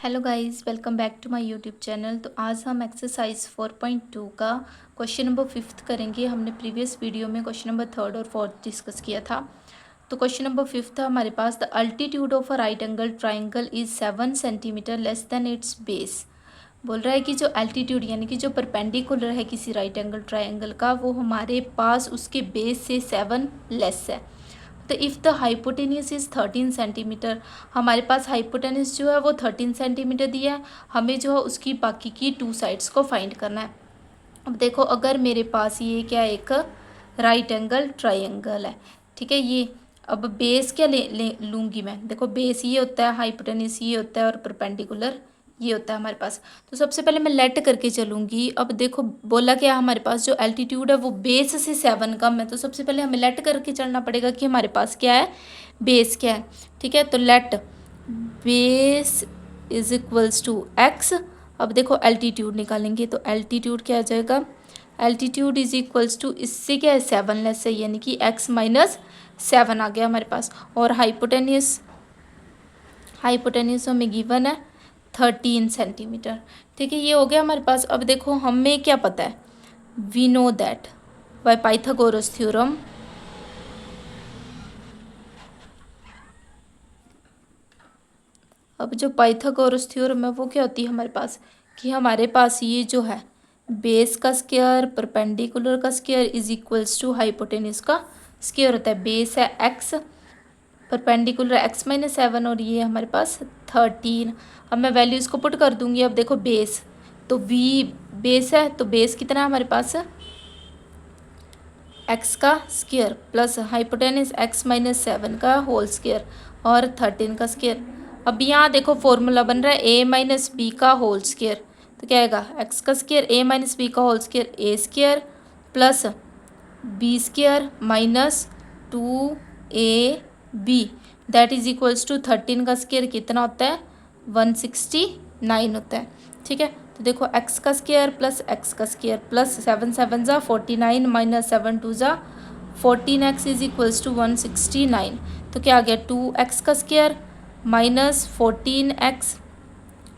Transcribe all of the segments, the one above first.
Hello guys, welcome back to my YouTube channel. तो आज हम एक्सरसाइज 4.2 का क्वेश्चन नंबर 5 करेंगे। हमने प्रीवियस वीडियो में क्वेश्चन नंबर 3 और 4 डिस्कस किया था। तो क्वेश्चन नंबर 5 था हमारे पास, the altitude of a right angle triangle is 7 centimetre less than its base. बोल रहा है कि जो एल्टीट्यूड यानी कि जो परपेंडिकुलर है किसी राइट एंगल ट्राइंगल का, वो हमारे पास उसके बेस से 7 लेस है। तो if the hypotenuse is 13 centimetre, हमारे पास हाइपोटेन्यूस जो है वो 13 सेंटीमीटर दिया है। हमें जो है उसकी बाकी की 2 साइड्स को फाइंड करना है। अब देखो, अगर मेरे पास ये क्या एक राइट एंगल ट्राइंगल है, ठीक है। ये अब बेस क्या ले लूँगी मैं। देखो, बेस ये होता है, हाइपोटेन्यूस ये होता है और परपेंडिकुलर ये होता है हमारे पास। तो सबसे पहले मैं लेट करके चलूँगी। अब देखो, बोला क्या हमारे पास जो एल्टीट्यूड है वो बेस से 7 कम है। तो सबसे पहले हमें लेट करके चलना पड़ेगा कि हमारे पास क्या है, बेस क्या है, ठीक है। तो let base is equals to X. अब देखो एल्टीट्यूड निकालेंगे तो एल्टीट्यूड क्या आ जाएगा, एल्टीट्यूड इज इक्वल्स टू, इससे क्या है 7 लेस है, यानी कि x माइनस 7 आ गया हमारे पास। और हाइपोटेन्यूस हमें गिवन है 13 सेंटीमीटर, ठीक है। ये हो गया हमारे पास। अब देखो, हमें क्या पता है, we know that by Pythagoras theorem अब जो पाइथागोरस थ्योरम है वो क्या होती है हमारे पास, कि हमारे पास ये जो है बेस का स्क्वायर परपेंडिकुलर का square is equals to hypotenuse का स्क्वायर होता है। बेस है एक्स, परपेंडिकुलर एक्स माइनस 7 और ये हमारे पास 13। अब मैं वैल्यूज़ को पुट कर दूंगी। अब देखो, बेस तो बी बेस है, तो बेस कितना है हमारे पास, एक्स का square plus hypotenuse x minus 7 का होल स्क्वायर और 13 का स्क्वायर। अब यहाँ देखो फॉर्मूला बन रहा है ए माइनस बी का होल स्क्वायर। तो क्या आएगा, एक्स का स्क्वायर ए माइनस बी का whole square A square plus B square minus 2ab that is equals to 13 का स्क्वायर कितना होता है, 169 होता है, ठीक है। तो देखो, एक्स का स्क्वायर प्लस एक्स का स्क्वायर प्लस 7 7 ज़ा 49 माइनस 7 2 ज़ा 14x इज इक्वल्स टू 169। तो क्या आ गया, 2x का square minus 14x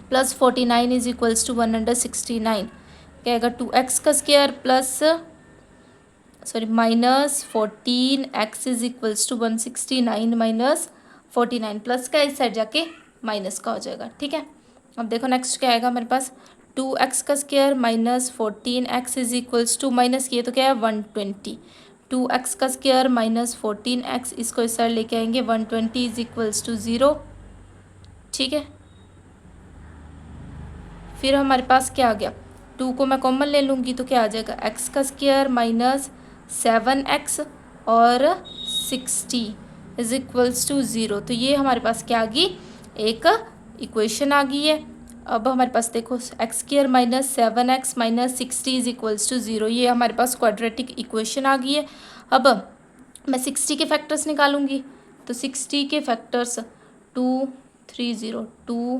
plus 49 is equals to 169। क्या आएगा, 2x का square plus minus 14x is equals to 169 minus 49 plus का इस साइड जाके माइनस का हो जाएगा, ठीक है। अब देखो नेक्स्ट क्या आएगा हमारे पास, 2x का square minus 14x is equals to minus किए तो क्या है 120। 2x का स्क्वायर माइनस 14x, इसको इस साइड लेके आएंगे 120 इज इक्वल्स टू 0, ठीक है। फिर हमारे पास क्या आ गया, 2 को मैं कॉमन ले लूँगी तो क्या आ जाएगा, x का स्क्वायर माइनस 7x और 60 इज इक्वल्स टू 0। तो ये हमारे पास क्या आ गई, एक इक्वेशन आ गई है। अब हमारे पास देखो, X square minus 7x minus 60 is equals to 0, ये हमारे पास क्वाड्रेटिक इक्वेशन आ गई है। अब मैं 60 के फैक्टर्स निकालूंगी। तो 60 के फैक्टर्स 2 3 0 2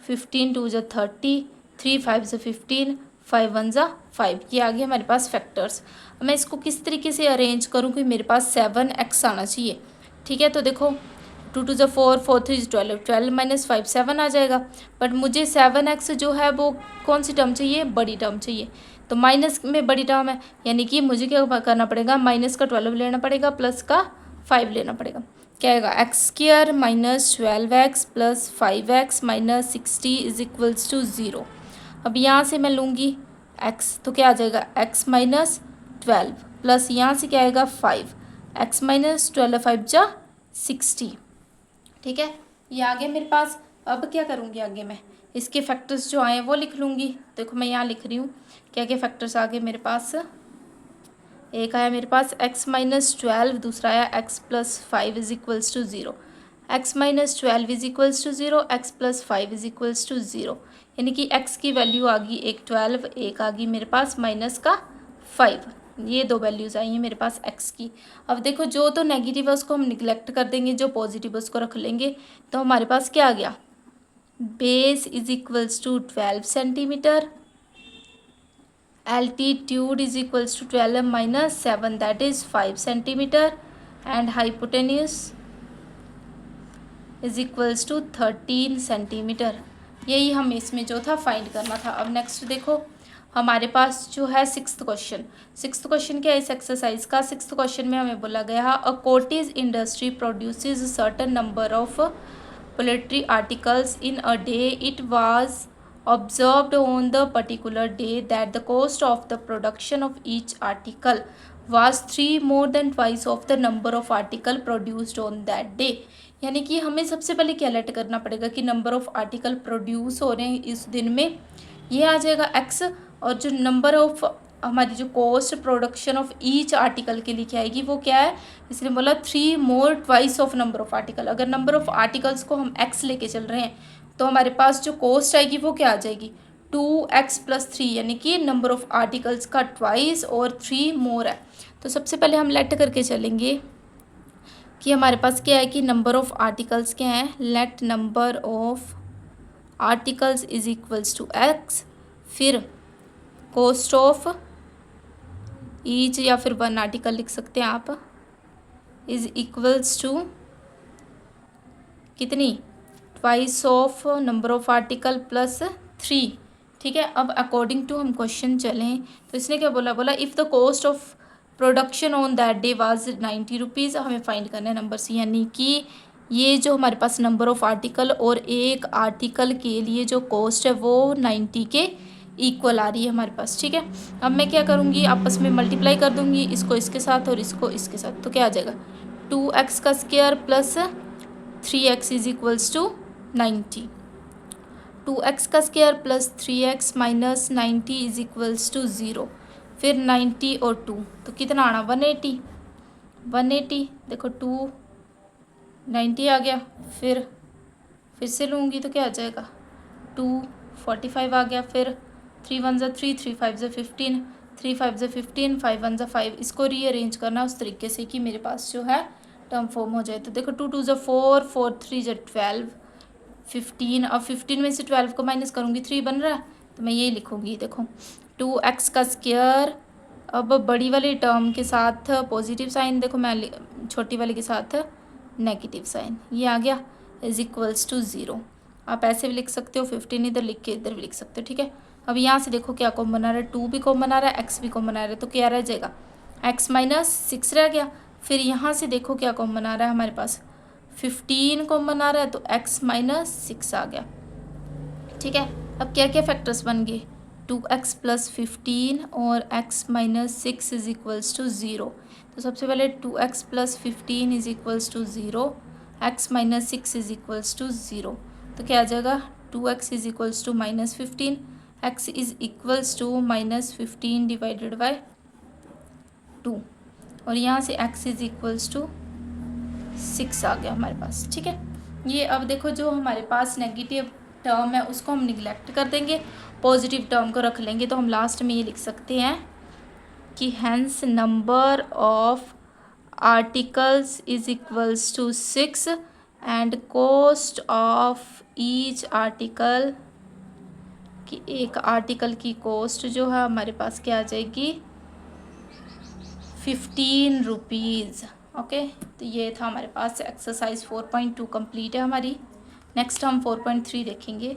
15 2 ज़ा 30 3 5 ज़ा 15 5 1 ज़ा 5, ये आ गए हमारे पास फैक्टर्स। मैं इसको किस तरीके से अरेंज करूँ कि मेरे पास 7x आना चाहिए, ठीक है। तो देखो, 2 2 ज़ा 4 4 3 12 12 माइनस 5 7 आ जाएगा। बट मुझे 7x जो है वो कौन सी टर्म चाहिए, बड़ी टर्म चाहिए। तो माइनस में बड़ी टर्म है, यानी कि मुझे क्या करना पड़ेगा, माइनस का 12 लेना पड़ेगा प्लस का 5 लेना पड़ेगा। क्या आएगा, X square minus 12x plus 5x minus 60 is equals to 0। अब यहाँ से मैं लूँगी x, तो क्या आ जाएगा, x माइनस 12 प्लस यहाँ से क्या आएगा 5, x माइनस 12 5 जा 60, ठीक है। ये आगे मेरे पास। अब क्या करूँगी, आगे मैं इसके फैक्टर्स जो आए वो लिख लूँगी। देखो, मैं यहाँ लिख रही हूँ क्या क्या फैक्टर्स आ गए मेरे पास। एक आया मेरे पास x माइनस 12, दूसरा आया x plus 5 is equals to 0। x minus 12 is equals to 0, x plus 5 is equals to 0, यानी कि x की वैल्यू आ गई एक 12, एक आ गई मेरे पास माइनस का 5। ये दो वैल्यूज़ आई हैं मेरे पास x की। अब देखो, जो तो नेगेटिव है उसको हम निगलेक्ट कर देंगे, जो पॉजिटिव है उसको रख लेंगे। तो हमारे पास क्या आ गया, base is equals to 12 centimetre, altitude is equals to 12 minus 7 that is 5 centimeter, and hypotenuse is equals to 13 centimeter यही हमें इसमें जो था फाइंड करना था। अब नेक्स्ट देखो हमारे पास जो है सिक्स्थ क्वेश्चन क्या है इस एक्सरसाइज का। सिक्स्थ क्वेश्चन में हमें बोला गया a cottage industry produces certain number of poultry articles in a day. It was observed on the particular day that the cost of the production of each article was 3 more than twice of the number of article produced on that day। यानी कि हमें सबसे पहले क्या late करना पड़ेगा कि number of article produce हो रहे हैं इस दिन में, ये आ जाएगा एक्स, और जो नंबर ऑफ हमारी जो cost production of each article के लिए क्या आएगी वो क्या है, इसलिए बोला 3 more twice of number of article. अगर नंबर ऑफ आर्टिकल्स को हम एक्स लेके चल रहे हैं तो हमारे पास जो कॉस्ट आएगी वो क्या आ जाएगी 2x+3, यानी कि नंबर ऑफ आर्टिकल्स का ट्वाइस और 3 मोर है। तो सबसे पहले हम लेट करके चलेंगे कि हमारे पास क्या है कि नंबर ऑफ आर्टिकल्स क्या है, let number of articles is equals to X, फिर कॉस्ट ऑफ ईच या फिर वन आर्टिकल लिख सकते हैं आप, इज इक्वल्स टू कितनी, twice of number of article plus 3। ठीक है, अब अकॉर्डिंग टू हम क्वेश्चन चलें तो इसने क्या बोला if the cost of production on that day was 90 rupees. हमें फाइंड करना है नंबर सी, यानी कि ये जो हमारे पास नंबर ऑफ आर्टिकल और एक आर्टिकल के लिए जो कॉस्ट है वो 90 के इक्वल आ रही है हमारे पास। ठीक है, अब मैं क्या करूँगी, आपस में मल्टीप्लाई कर दूँगी, इसको इसके साथ और इसको इसके साथ, तो क्या आ जाएगा 2x का square plus 3x is equals to 90। 2x का square plus 3x minus 90 is equals to 0। फिर 90 और 2 तो कितना आना 180। देखो 290 आ गया, फिर से लूँगी तो क्या आ जाएगा 245 आ गया, फिर 3 1 ज़ा 3, 3 5 ज़ा 15, 3 5 ज़ा 15, 5 1 ज़ा 5। इसको रीअरेंज करना उस तरीके से कि मेरे पास जो है टर्म फॉर्म हो जाए। तो देखो 2 2 ज़ा 4, 4 3 ज़ा 12, 15। अब 15 में से 12 को माइनस करूँगी 3 बन रहा है, तो मैं यही लिखूँगी। देखो 2x का स्क्वायर, अब बड़ी वाली टर्म के साथ पॉजिटिव साइन, देखो मैं छोटी वाले के साथ नेगेटिव साइन, ये आ गया इज इक्वल्स टू 0। आप ऐसे भी लिख सकते हो, 15 इधर लिख के इधर भी लिख सकते हो। ठीक है, अब यहाँ से देखो क्या कॉमन आ रहा है, 2 भी कॉमन आ रहा है, x भी कॉमन आ रहा है, तो क्या रह जाएगा x माइनस 6 रह गया। फिर यहाँ से देखो क्या कॉमन आ रहा है हमारे पास, 15 कॉमन आ रहा है, तो x माइनस 6 आ गया। ठीक है, अब क्या क्या फैक्टर्स बन गए 2x प्लस 15 और x minus 6 is equals to 0। तो सबसे पहले 2x plus 15 is equals to 0, x minus 6 is equals to 0। तो क्या आ जाएगा 2x is equals to minus 15, x is equals to minus 15 divided by 2, और यहाँ से x इज इक्वल्स टू 6 आ गया हमारे पास। ठीक है, ये अब देखो जो हमारे पास नेगेटिव टर्म है उसको हम निगलेक्ट कर देंगे, पॉजिटिव टर्म को रख लेंगे। तो हम लास्ट में ये लिख सकते हैं कि hence number of articles is equals to 6 and cost of each article, कि एक आर्टिकल की कॉस्ट जो है हमारे पास क्या आ जाएगी 15 रुपीज़। ओके, तो ये था हमारे पास एक्सरसाइज 4.2 कंप्लीट है हमारी। नेक्स्ट हम 4.3 देखेंगे।